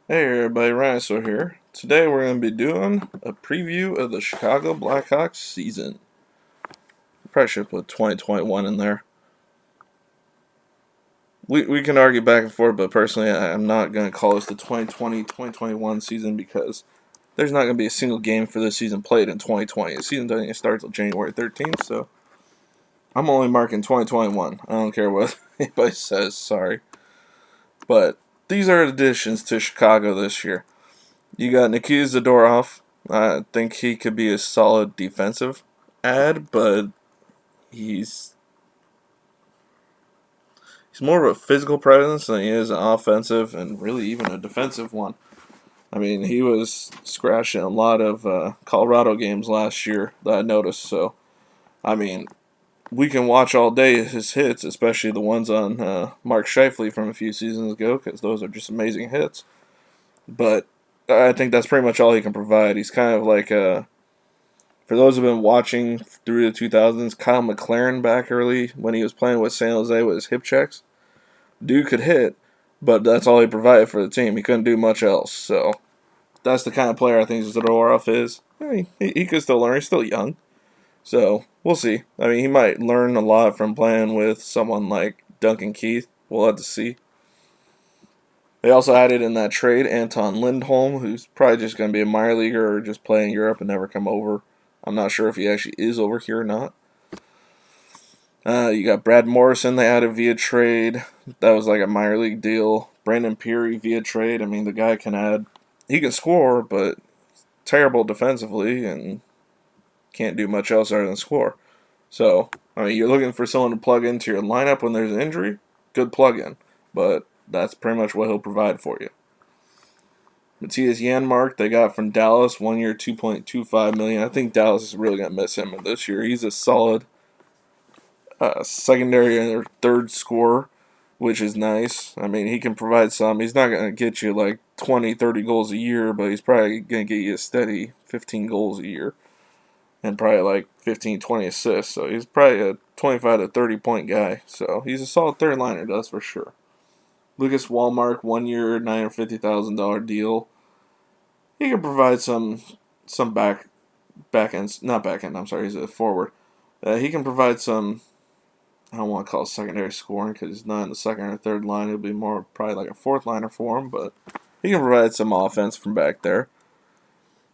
Hey everybody, Rhinosaur here. Today we're going to be doing a preview of the Chicago Blackhawks season. Probably should put 2021 in there. We can argue back and forth, but personally I'm not going to call this the 2020-2021 season because there's not going to be a single game for this season played in 2020. The season doesn't even start until January 13th, so I'm only marking 2021. I don't care what anybody says, sorry. But these are additions to Chicago this year. You got Nikita Zadorov. I think he could be a solid defensive add, but he's more of a physical presence than he is an offensive and really even a defensive one. I mean, he was scratching a lot of Colorado games last year that I noticed. So, I mean, we can watch all day his hits, especially the ones on Mark Scheifele from a few seasons ago, because those are just amazing hits. But I think that's pretty much all he can provide. He's kind of like for those who've been watching through the 2000s, Kyle McLaren back early when he was playing with San Jose with his hip checks. Dude could hit, but that's all he provided for the team. He couldn't do much else. So that's the kind of player I think Zadorov is. I mean, he could still learn. He's still young. So we'll see. I mean, he might learn a lot from playing with someone like Duncan Keith. We'll have to see. They also added in that trade Anton Lindholm, who's probably just going to be a minor leaguer or just play in Europe and never come over. I'm not sure if he actually is over here or not. You got Brad Morrison they added via trade. That was like a minor league deal. Brandon Peary via trade. I mean, the guy can add. He can score, but terrible defensively and can't do much else other than score. So, I mean, you're looking for someone to plug into your lineup when there's an injury. Good plug-in. But that's pretty much what he'll provide for you. Matthias Janmark, they got from Dallas, 1 year, $2.25 million. I think Dallas is really going to miss him this year. He's a solid secondary or third scorer, which is nice. I mean, he can provide some. He's not going to get you like 20, 30 goals a year, but he's probably going to get you a steady 15 goals a year and probably like 15, 20 assists. So he's probably a 25 to 30 point guy. So he's a solid third liner, that's for sure. Lucas Wallmark, 1 year, $950,000 deal. He can provide some back ends, not back end. I'm sorry, he's a forward. He can provide some. I don't want to call it secondary scoring because he's not in the second or third line. It'll be more probably like a fourth liner for him, but he can provide some offense from back there.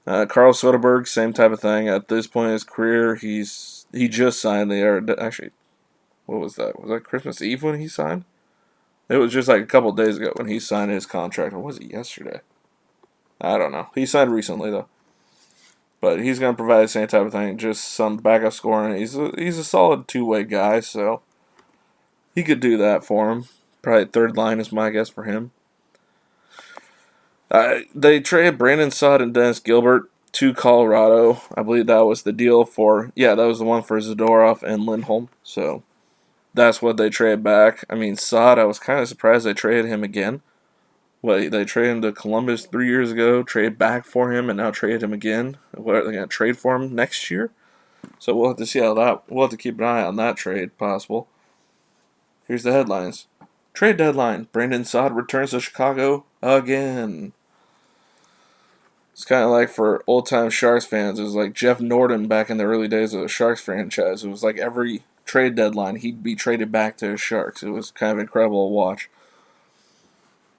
Carl Soderberg, same type of thing. At this point in his career, he just signed actually, what was that? Was that Christmas Eve when he signed? It was just like a couple days ago when he signed his contract, or was it yesterday? I don't know. He signed recently though, but he's going to provide the same type of thing, just some backup scoring. He's a solid two-way guy, so he could do that for him. Probably third line is my guess for him. They traded Brandon Saad and Dennis Gilbert to Colorado. I believe that was the deal for. Yeah, that was the one for Zadorov and Lindholm. So that's what they traded back. I mean, Saad, I was kind of surprised they traded him again. What, they traded him to Columbus 3 years ago, traded back for him, and now traded him again. What, are they going to trade for him next year? So we'll have to see how that. We'll have to keep an eye on that trade possible. Here's the headlines. Trade deadline. Brandon Saad returns to Chicago again. It's kind of like for old-time Sharks fans. It was like Jeff Norton back in the early days of the Sharks franchise. It was like every trade deadline, he'd be traded back to the Sharks. It was kind of incredible to watch.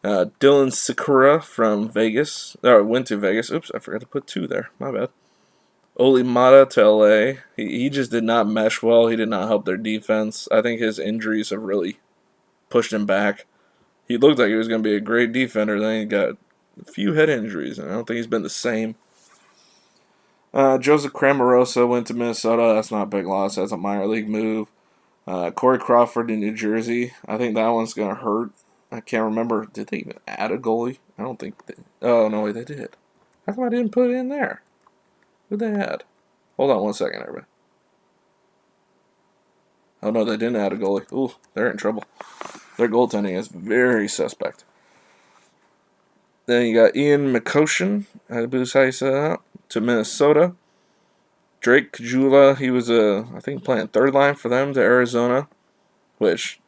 Dylan Sakura from Vegas. Went to Vegas. Oops, I forgot to put 2 there. My bad. Oli Mata to LA. He just did not mesh well. He did not help their defense. I think his injuries have really pushed him back. He looked like he was going to be a great defender. Then he got a few head injuries, and I don't think he's been the same. Joseph Cramarosa went to Minnesota. That's not a big loss. That's a minor league move. Corey Crawford in New Jersey. I think that one's going to hurt. I can't remember. Did they even add a goalie? I don't think they. Oh, no, wait, they did. How come I didn't put it in there? Who'd they add? Hold on 1 second, everybody. Oh, no, they didn't add a goalie. Ooh, they're in trouble. Their goaltending is very suspect. Then you got Ian McCoshen, I believe how you say that, to Minnesota. Drake Kajula, he was, I think, playing third line for them to Arizona, which,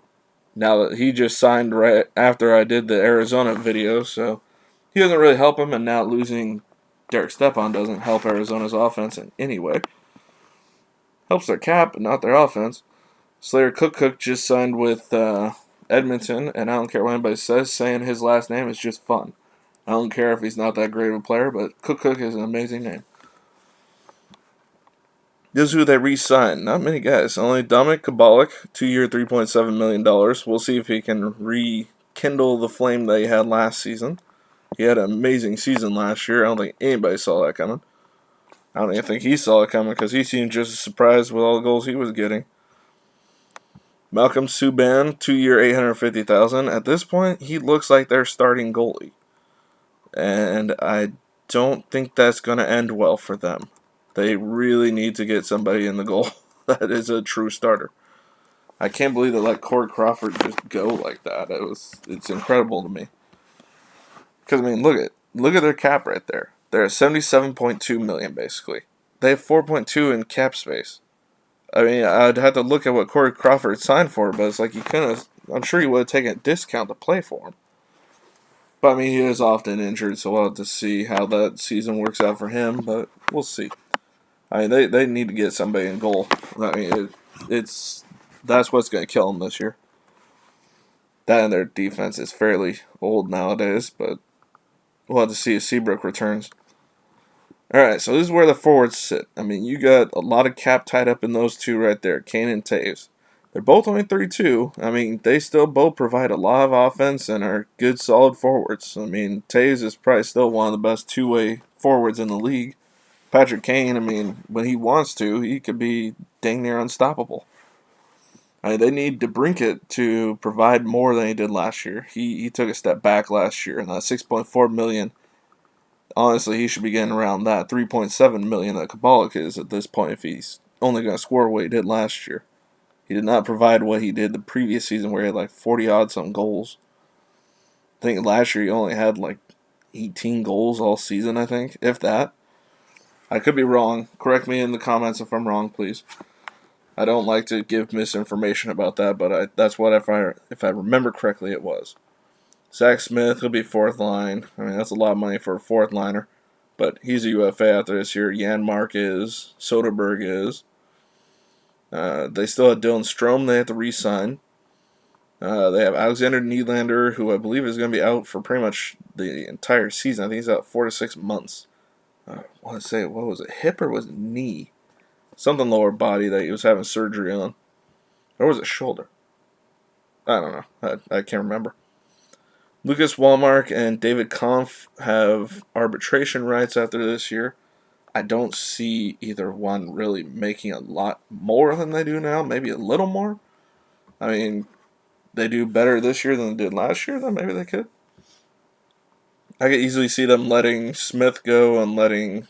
now that he just signed right after I did the Arizona video, so he doesn't really help him, and now losing Derek Stepan doesn't help Arizona's offense in any way. Helps their cap, but not their offense. Slater Cook just signed with Edmonton, and I don't care what anybody says, saying his last name is just fun. I don't care if he's not that great of a player, but Cook is an amazing name. This is who they re-signed. Not many guys. Only Dominic Kubalik, 2-year, $3.7 million. We'll see if he can rekindle the flame that he had last season. He had an amazing season last year. I don't think anybody saw that coming. I don't even think he saw it coming because he seemed just as surprised with all the goals he was getting. Malcolm Subban, 2-year, $850,000. At this point, he looks like their starting goalie. And I don't think that's going to end well for them. They really need to get somebody in the goal that is a true starter. I can't believe they let Corey Crawford just go like that. It's incredible to me. Because, I mean, look at their cap right there. They're at $77.2 million, basically. They have $4.2 in cap space. I mean, I'd have to look at what Corey Crawford signed for, but it's like you couldn't have, I'm sure he would have taken a discount to play for him. But, I mean, he is often injured, so we'll have to see how that season works out for him, but we'll see. I mean, they need to get somebody in goal. I mean, that's what's going to kill them this year. That and their defense is fairly old nowadays, but we'll have to see if Seabrook returns. Alright, so this is where the forwards sit. I mean, you got a lot of cap tied up in those two right there, Kane and Taves. They're both only 32. I mean, they still both provide a lot of offense and are good, solid forwards. I mean, Taves is probably still one of the best two-way forwards in the league. Patrick Kane, I mean, when he wants to, he could be dang near unstoppable. I mean, they need DeBrincat to provide more than he did last year. He took a step back last year, and that $6.4 million, honestly, he should be getting around that $3.7 million that Kubalik is at this point if he's only going to score what he did last year. He did not provide what he did the previous season where he had like 40-odd some goals. I think last year he only had like 18 goals all season, I think, if that. I could be wrong. Correct me in the comments if I'm wrong, please. I don't like to give misinformation about that, but that's what if I remember correctly it was. Zach Smith will be fourth line. I mean, that's a lot of money for a fourth liner, but he's a UFA after this year. Janmark is. Soderberg is. They still have Dylan Strome they have to re-sign. They have Alexander Nylander, who I believe is going to be out for pretty much the entire season. I think he's out 4 to 6 months. I want to say, what was it, hip or was it knee? Something lower body that he was having surgery on. Or was it shoulder? I don't know. I can't remember. Lucas Wallmark and David Kampf have arbitration rights after this year. I don't see either one really making a lot more than they do now. Maybe a little more. I mean, they do better this year than they did last year, then maybe they could. I could easily see them letting Smith go and letting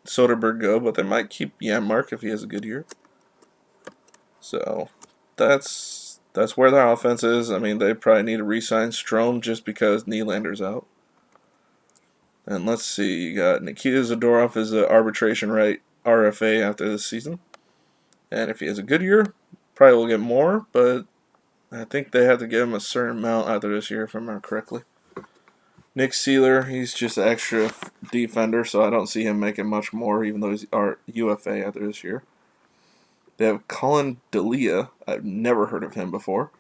Soderberg go, but they might keep Janmark if he has a good year. So that's where their offense is. I mean, they probably need to re-sign Strome just because Nylander's out. And let's see, you got Nikita Zadorov as an arbitration right RFA after this season. And if he has a good year, probably will get more, but I think they have to give him a certain amount after this year, if I remember correctly. Nick Seeler, he's just an extra defender, so I don't see him making much more, even though he's UFA after this year. They have Colin Delia. I've never heard of him before.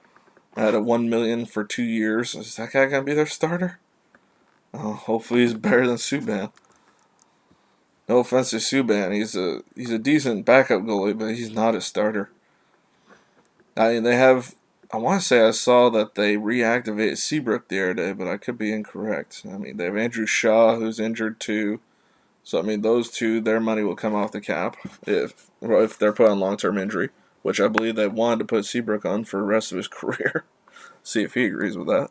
At a $1 million for 2 years. Is that guy going to be their starter? Oh, hopefully he's better than Subban. No offense to Subban. He's a decent backup goalie, but he's not a starter. I mean, they have... I want to say I saw that they reactivated Seabrook the other day, but I could be incorrect. I mean, they have Andrew Shaw, who's injured too. So, I mean, those two, their money will come off the cap if they're put on long-term injury, which I believe they wanted to put Seabrook on for the rest of his career. See if he agrees with that.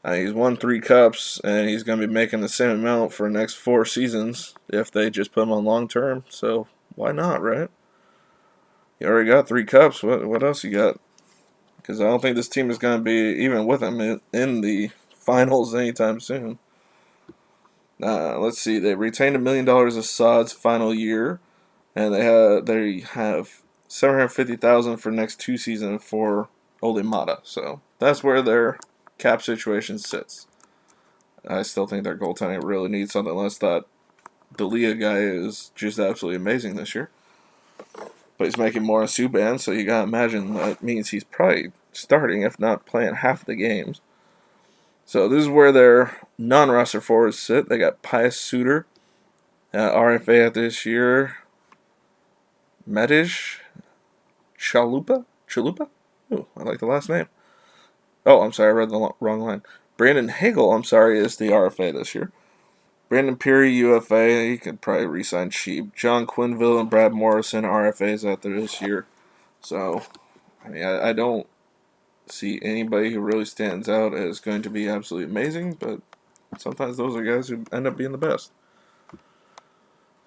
He's won 3 cups, and he's going to be making the same amount for the next 4 seasons if they just put him on long-term. So, why not, right? You already got 3 cups. What else you got? Because I don't think this team is going to be even with him in the finals anytime soon. Let's see. They retained $1 million of Saad's final year, and they have $750,000 for the next 2 seasons for Ole Mata. So that's where their cap situation sits. I still think their goaltending really needs something less. That Dalia guy is just absolutely amazing this year. But he's making more on Subban, so you gotta imagine that means he's probably starting, if not playing half the games. So this is where their non-roster forwards sit. They got Pius Suter, RFA at this year. Medish Chalupa? Ooh, I like the last name. Oh, I'm sorry, I read the wrong line. Brandon Hagel, I'm sorry, is the RFA this year. Brandon Peary, UFA, he could probably re-sign cheap. John Quinville and Brad Morrison, RFAs after this year. So, I mean, I don't see anybody who really stands out as going to be absolutely amazing, but sometimes those are guys who end up being the best.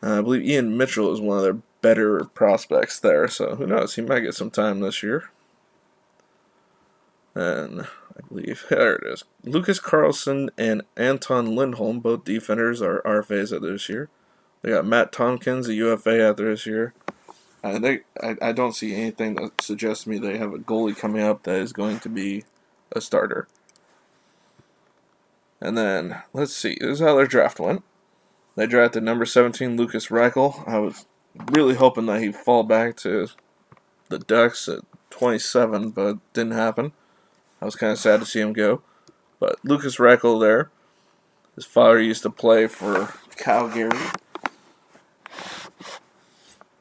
I believe Ian Mitchell is one of their better prospects there, so who knows? He might get some time this year. And I believe, there it is. Lucas Carlson and Anton Lindholm, both defenders, are RFAs after this year. They got Matt Tompkins, a UFA after this year. I don't see anything that suggests to me they have a goalie coming up that is going to be a starter. And then, let's see. This is how their draft went. They drafted number 17, Lucas Reichel. I was really hoping that he'd fall back to the Ducks at 27, but didn't happen. I was kind of sad to see him go. But Lucas Reichel there. His father used to play for Calgary.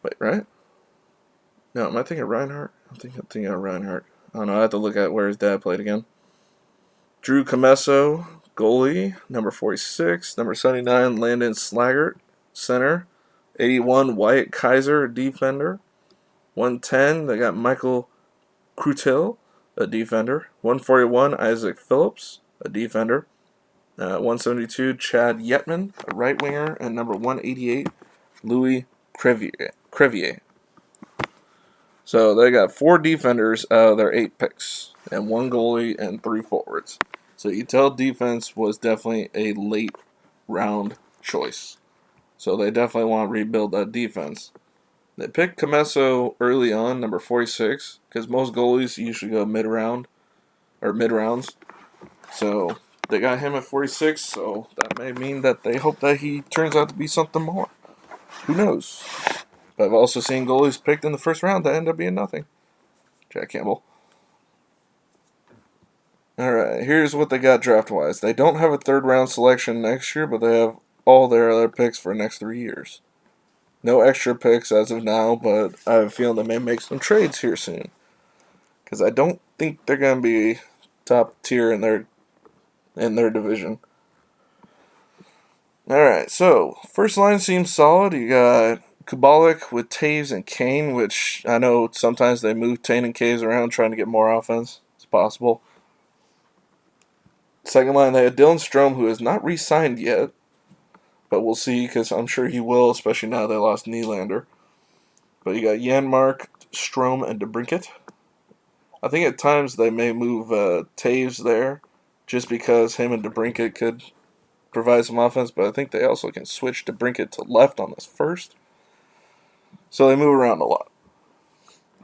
Wait, right? No, am I thinking Reinhardt? I'm thinking of Reinhardt. I don't know, I have to look at where his dad played again. Drew Comesso, goalie. Number 46. Number 79, Landon Slaggert, center. 81, Wyatt Kaiser, defender. 110, they got Michael Krutil, a defender. 141, Isaac Phillips, a defender. 172, Chad Yetman, a right winger. And number 188, Louis Crevier. So they got 4 defenders out of their 8 picks, and 1 goalie and 3 forwards. So you tell defense was definitely a late round choice. So they definitely want to rebuild that defense. They picked Comesso early on, number 46, because most goalies usually go mid-round, or mid-rounds. So they got him at 46, so that may mean that they hope that he turns out to be something more. Who knows? But I've also seen goalies picked in the first round that end up being nothing. Jack Campbell. Alright, here's what they got draft-wise. They don't have a third-round selection next year, but they have all their other picks for the next 3 years. No extra picks as of now, but I have a feeling they may make some trades here soon. Because I don't think they're going to be top tier in their division. Alright, so first line seems solid. You got Kubalik with Taves and Kane, which I know sometimes they move Taves and Caves around trying to get more offense. It's possible. Second line, they had Dylan Strome, who has not re-signed yet. But we'll see, because I'm sure he will, especially now they lost Nylander. But you got Janmark, Strome, and DeBrincat. I think at times they may move Taves there, just because him and DeBrincat could provide some offense. But I think they also can switch DeBrincat to left on this first. So they move around a lot.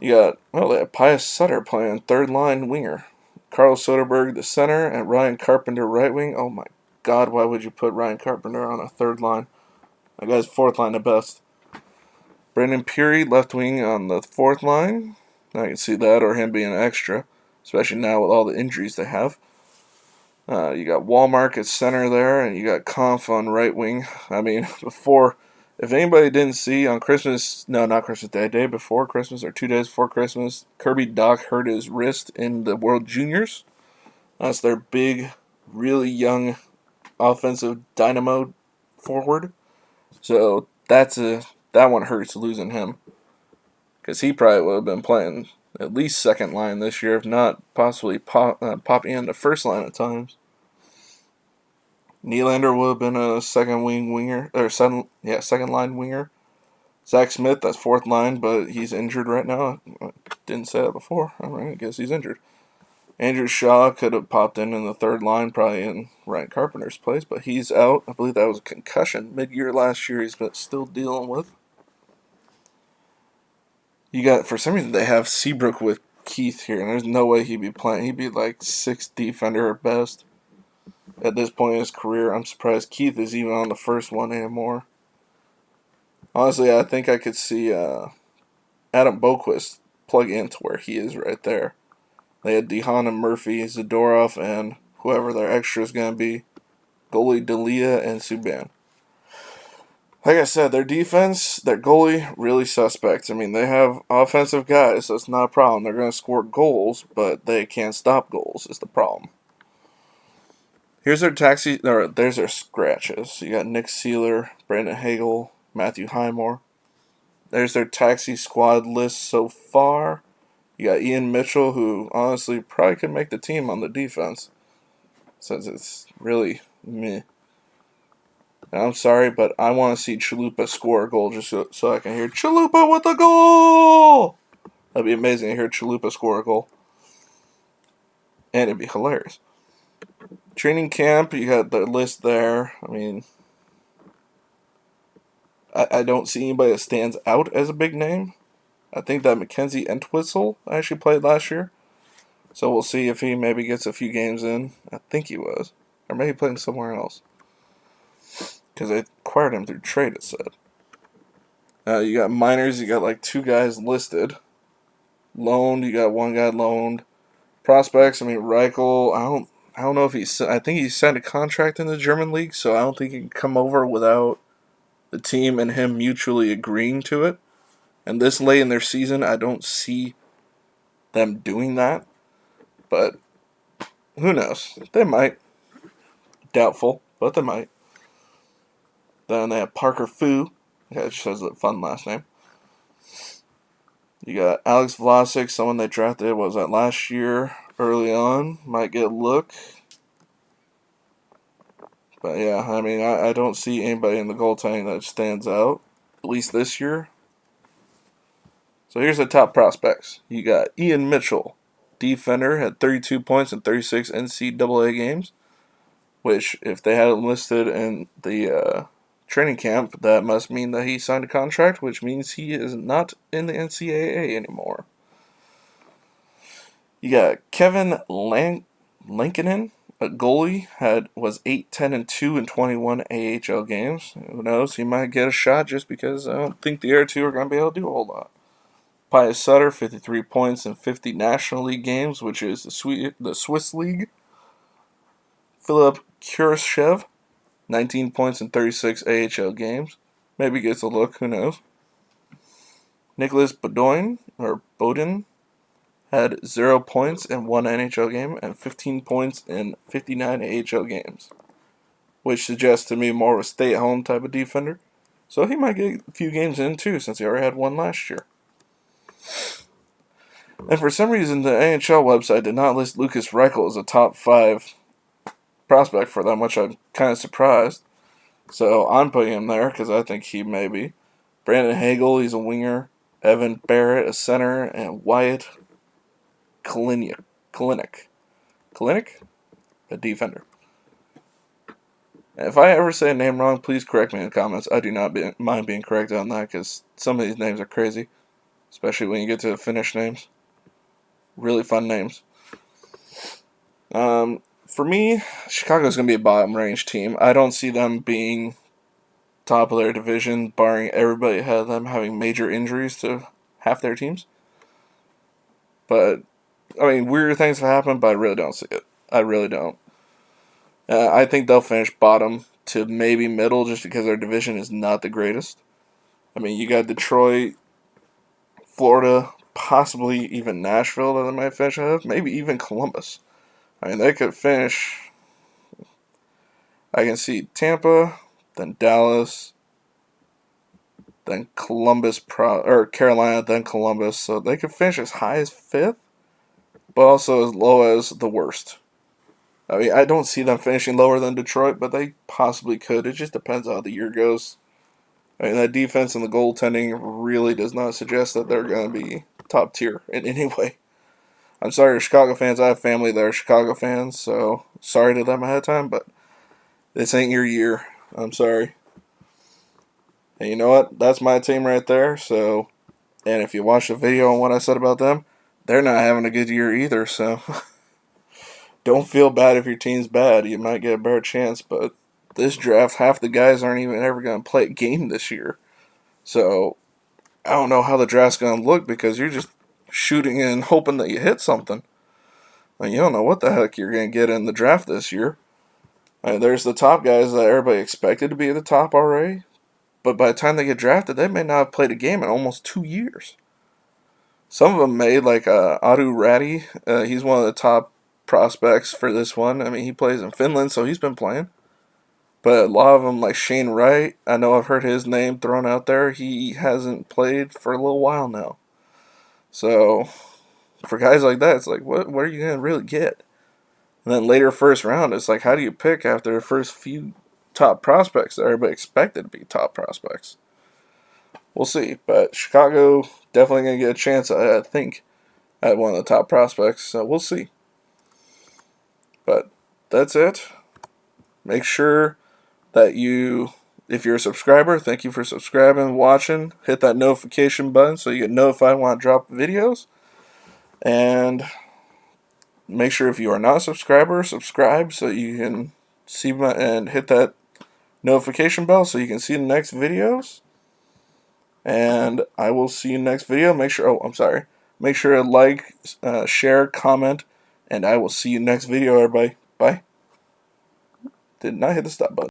You got, they have Pius Sutter playing third line winger. Carl Soderberg, the center, and Ryan Carpenter, right wing. Oh my God, why would you put Ryan Carpenter on a third line? That guy's fourth line at best. Brandon Peary, left wing on the fourth line. I can see that, or him being an extra, especially now with all the injuries they have. You got Walmart at center there, and you got Conf on right wing. I mean, if anybody didn't see on not Christmas Day, day before Christmas, or 2 days before Christmas, Kirby Dach hurt his wrist in the World Juniors. That's their big, really young offensive dynamo forward. So that one hurts, losing him, because he probably would have been playing at least second line this year, if not possibly popping into first line at times. Nylander would have been a second line winger. Zach Smith, that's fourth line, but he's injured right now. I didn't say that before. I guess he's injured. Andrew Shaw could have popped in the third line, probably in Ryan Carpenter's place, but he's out. I believe that was a concussion mid-year last year he's been still dealing with. You got, for some reason, they have Seabrook with Keith here, and there's no way he'd be playing. He'd be like 6th defender at best. at this point in his career. I'm surprised Keith is even on the first one anymore. Honestly, I think I could see Adam Boquist plug into where he is right there. They had Dehan and Murphy, Zadorov, and whoever their extra is going to be. Goalie Dalia and Subban. Like I said, their defense, their goalie, really suspect. I mean, they have offensive guys. That's not a problem. They're going to score goals, but they can't stop goals is the problem. There's their scratches. You got Nick Seeler, Brandon Hagel, Matthew Highmore. There's their taxi squad list so far. You got Ian Mitchell, who honestly probably could make the team on the defense, since it's really meh. And I'm sorry, but I want to see Chalupa score a goal just so I can hear Chalupa with a goal! That'd be amazing to hear Chalupa score a goal. And it'd be hilarious. Training camp, you got the list there. I mean, I don't see anybody that stands out as a big name. I think that Mackenzie Entwistle actually played last year. So we'll see if he maybe gets a few games in. I think he was. Or maybe playing somewhere else. Because they acquired him through trade, it said. You got minors, you got like 2 guys listed. Loaned, you got 1 guy loaned. Prospects, I mean, Reichel, I don't know if I think he signed a contract in the German league, so I don't think he can come over without the team and him mutually agreeing to it. And this late in their season, I don't see them doing that. But who knows? They might. Doubtful, but they might. Then they have Parker Fu. That just has a fun last name. You got Alex Vlasic, someone they drafted, was that last year, early on. Might get a look. But yeah, I mean, I don't see anybody in the goaltending that stands out, at least this year. So here's the top prospects. You got Ian Mitchell, defender, had 32 points in 36 NCAA games, which, if they had him listed in the training camp, that must mean that he signed a contract, which means he is not in the NCAA anymore. You got Kevin Lankinen, a goalie, was 8-10-2 in 21 AHL games. Who knows? He might get a shot just because I don't think the other two are going to be able to do a whole lot. Pius Sutter, 53 points in 50 National League games, which is the Swiss League. Philip Kurashev, 19 points in 36 AHL games. Maybe gets a look, who knows. Nicholas Bodin had 0 points in 1 NHL game and 15 points in 59 AHL games, which suggests to me more of a stay-at-home type of defender. So he might get a few games in too, since he already had 1 last year. And for some reason, the NHL website did not list Lucas Reichel as a top 5 prospect for them, which I'm kind of surprised. So I'm putting him there because I think he may be. Brandon Hagel, he's a winger. Evan Barrett, a center. And Wyatt Kalinick, a defender. And if I ever say a name wrong, please correct me in the comments. I do not mind being corrected on that because some of these names are crazy, especially when you get to the Finnish names. Really fun names. For me, Chicago's going to be a bottom-range team. I don't see them being top of their division, barring everybody ahead of them having major injuries to half their teams. But, I mean, weird things have happened, but I really don't see it. I really don't. I think they'll finish bottom to maybe middle just because their division is not the greatest. I mean, you got Detroit, Florida, possibly even Nashville that they might finish ahead of, maybe even Columbus. I mean, they could finish. I can see Tampa, then Dallas, then Carolina, then Columbus. So they could finish as high as 5th, but also as low as the worst. I mean, I don't see them finishing lower than Detroit, but they possibly could. It just depends on how the year goes. I mean, that defense and the goaltending really does not suggest that they're going to be top tier in any way. I'm sorry to Chicago fans. I have family that are Chicago fans, so sorry to them ahead of time, but this ain't your year. I'm sorry. And you know what? That's my team right there, so, and if you watch the video on what I said about them, they're not having a good year either, so. don't feel bad if your team's bad. You might get a better chance, but this draft, half the guys aren't even ever going to play a game this year. So I don't know how the draft's going to look because you're just shooting and hoping that you hit something. Like, you don't know what the heck you're going to get in the draft this year. There's the top guys that everybody expected to be at the top already, but by the time they get drafted, they may not have played a game in almost 2 years. Some of them may, like Adu Ratti. He's one of the top prospects for this one. I mean, he plays in Finland, so he's been playing. But a lot of them, like Shane Wright, I know I've heard his name thrown out there. He hasn't played for a little while now. So, for guys like that, it's like, what are you going to really get? And then later first round, it's like, how do you pick after the first few top prospects that everybody expected to be top prospects? We'll see. But Chicago definitely going to get a chance, I think, at one of the top prospects. So we'll see. But that's it. Make sure that if you're a subscriber, thank you for subscribing, watching. Hit that notification button so you get notified when I drop videos. And make sure if you are not a subscriber, subscribe so you can see and hit that notification bell so you can see the next videos. And I will see you next video. Make sure to like, share, comment, and I will see you next video, everybody. Bye. Did not hit the stop button.